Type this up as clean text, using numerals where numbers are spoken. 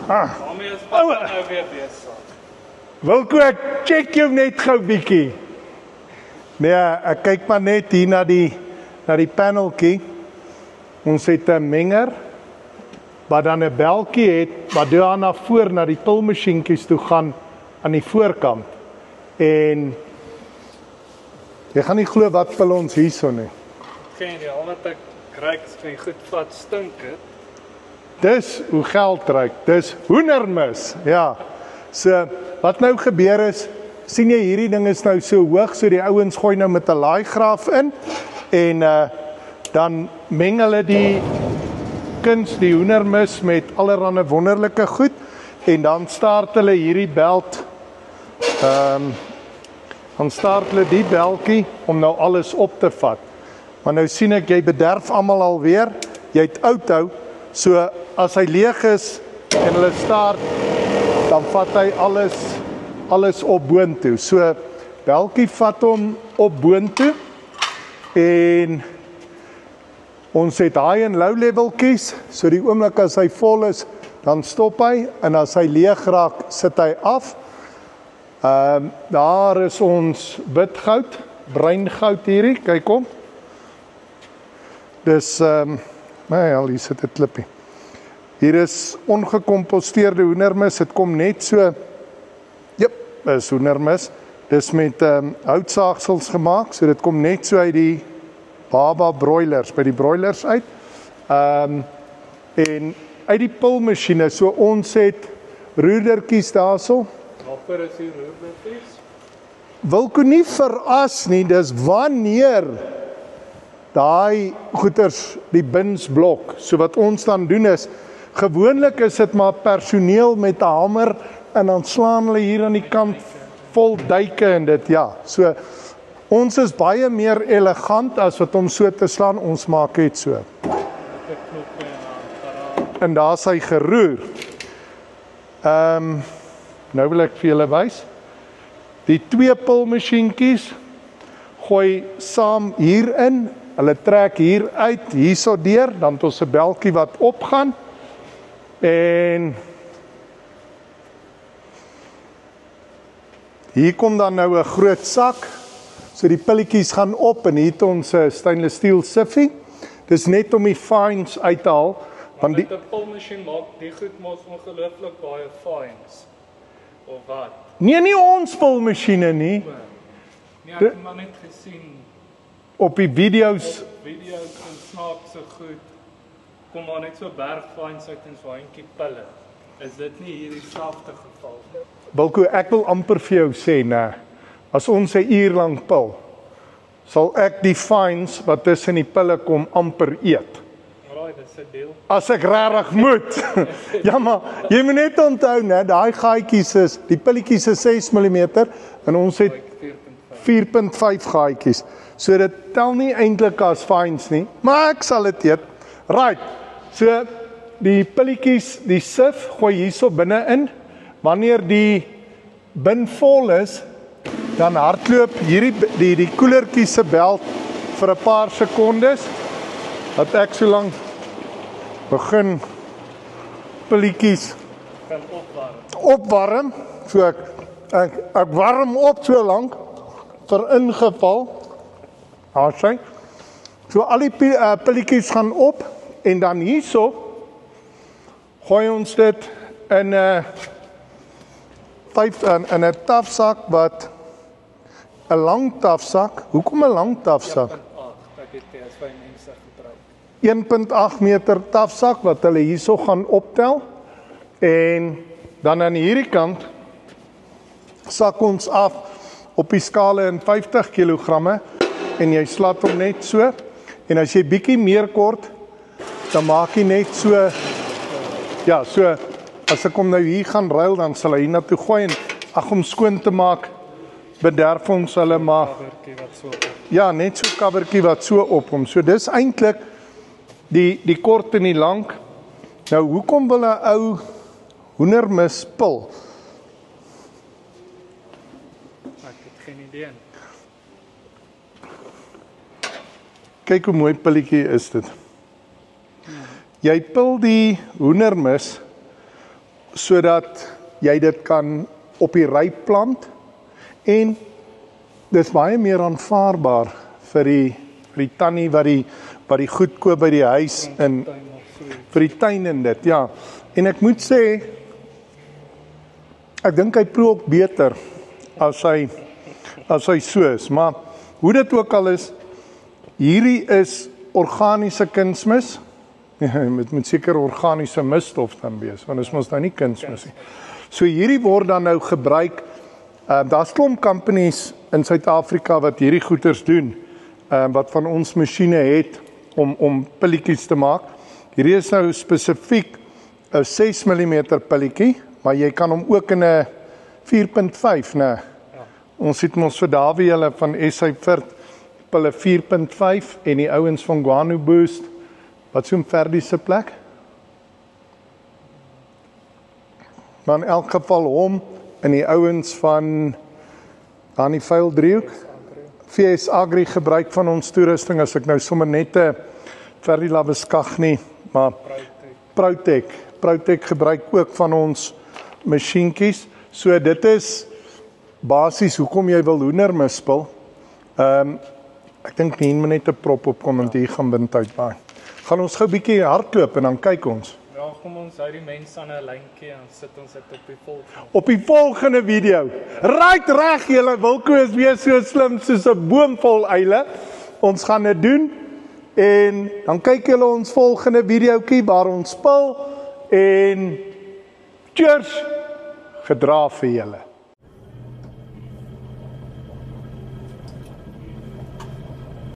Daarmee is Papa nou weer besig. Wilco, ek check jou net gou bietjie. Nee, ek kyk maar net hier na die paneltjie. Ons het 'n menger wat dan 'n beltjie het wat daarna voor na die pulmasjienkies toe gaan aan die voorkant. En jy gaan nie glo wat pil ons hierso nie. Geen idee, al wat ek ruik is van goed vat stink het. Dis hoe geld ruik. Dis hoendermis. Ja. So wat nou gebeur is, sien jy hierdie ding is nou so hoog, so die ouens gooi nou met 'n laaigraaf in en dan meng hulle die die hoendermis met allerlei wonderlike goed en dan start hulle hierdie belt dan start hulle die beltjie om nou alles op te vat. Maar nou sien ek jy bederf almal alweer. Jy het outhou, so as hy leeg is en hulle start, dan vat hy alles op boontoe. So beltjie vat hom op boontoe en ons het high en low leveltjies, so die oomblik as hy vol is, dan stop hy en as hy leeg raak, sit hy af. Daar is ons witgoud, breingoud hierdie, kyk hom. Dis hier sit 'n klippie. Hier is ongekomposteerde hoendermis, dit kom net so. Jep, is hoendermis. Dis met houtsaagsels gemaak, so dit kom net so uit die baba broilers, by die broilers uit. En uit die pulmasjiene, so ons het roerdertjies daarso. Waarvoor is die roerdertjies? Wilco nie veras nie, dis wanneer daai goeters die bins blok. So wat ons dan doen is, gewoonlik is dit maar personeel met 'n hamer en dan slaan hulle hier aan die kant vol duike en dit, ja. So ons is baie meer elegant as wat om so te slaan, ons maak dit so. En daar's hy geroer. Nou wil ek vir julle wys. Die 2 pulmasjienkies gooi saam hierin. Hulle trek hier uit, hierso deur, dan het ons 'n beltjie wat opgaan. En hier kom dan nou 'n groot sak. So die pilletjies gaan op en hier het ons 'n stainless steel siffie. Dis net om die fines uit te haal. Want die pulmasjien maak die goed mos ongelooflik baie fines. Of wat? Nee, nie ons pulmasjiene nie. Nee, ek het maar net gesien op die video's en snaakse goed. Kom maar net so berg fines uit en so handjie pille. Is dit nie hier dieselfde geval? Wilco, ek wil amper vir jou sê, nee. As ons 'n uur lank pil, sal ek die fines wat tussen die pille kom amper eet. Alraai, dis 'n deel. As ek regtig moet. Ja, maar jy moet net onthou, né, daai gaatjies is, die pilletjies is 6 mm en ons het 4.5 gaatjies. So dit tel nie eintlik as fines nie, maar ek sal dit eet. Right. So die pilletjies, die sif gooi hierso binne in. Wanneer die bin vol is, dan hardloop hierdie die koelertjie se belt vir 'n paar sekondes dat ek so lank begin pilletjies kan opwarm. So ek warm op so lank vir ingeval. Daar sien. So al die pilletjies gaan op en dan hierso gooi ons dit in 'n tafsak wat 'n lang tafsak. Hoekom 'n lang tafsak? 1.8 meter tafsak wat hulle hierso gaan optel en dan aan hierdie kant sak ons af op die skale in 50 kg en jy slat hom net so en as jy bietjie meer kort dan maak jy net so ja, so as ek hom nou hier gaan ruil dan sal hy hiernatoe gooi en ag om skoon te maak bederf ons hulle maar ja, net so covertjie wat so op hom. So dis eintlik die kort en die lank. Nou hoekom wil 'n ou hoendermis pil? Ek het geen idee. Kyk hoe mooi pilletjie is dit. Jy pil die hoendermis sodat jy dit kan op die ryp plant en dis baie meer aanvaarbaar vir die tannie wat die goed koop by die huis en vir die tuin en dit, ja. En ek moet sê, ek dink hy proe ook beter as hy so is, maar hoe dit ook al is, hierdie is organiese kunsmis, met seker organiese misstof dan wees, want dit is mos nou nie kunsmis nie. So hierdie word dan nou gebruik, daar's klomp companies in Suid-Afrika wat hierdie goeders doen, wat van ons masjiene het om pilletjies te maak. Hierdie is nou spesifiek 'n 6 mm pilletjie, maar jy kan hom ook in 'n 4.5, né? Ons het mos vir Dawie hulle van SA Virt hulle 4.5 en die ouens van Guano Boost, wat so 'n Ferdi se plek. Maar in elk geval hom en die ouens van aan die Vuil Driehoek, VS Agri gebruik van ons toerusting, as ek nou sommer net 'n Ferdi Labeskag nie, maar Proutec gebruik ook van ons masjienkies. So dit is basies hoekom jy wil hoender mispel. Ek dink nie moet net 'n prop opkom en hier gaan wind uitwaai. Gaan ons gou 'n bietjie hardloop en dan kyk ons. Ja, kom ons hou die mense aan 'n lyntjie en sit ons dit op die volgende. Op die volgende video. Right reg julle, Wilco is weer so slim soos 'n boom vol eile. Ons gaan dit doen en dan kyk julle ons volgende videoetjie waar ons spil en cheers gedra vir julle.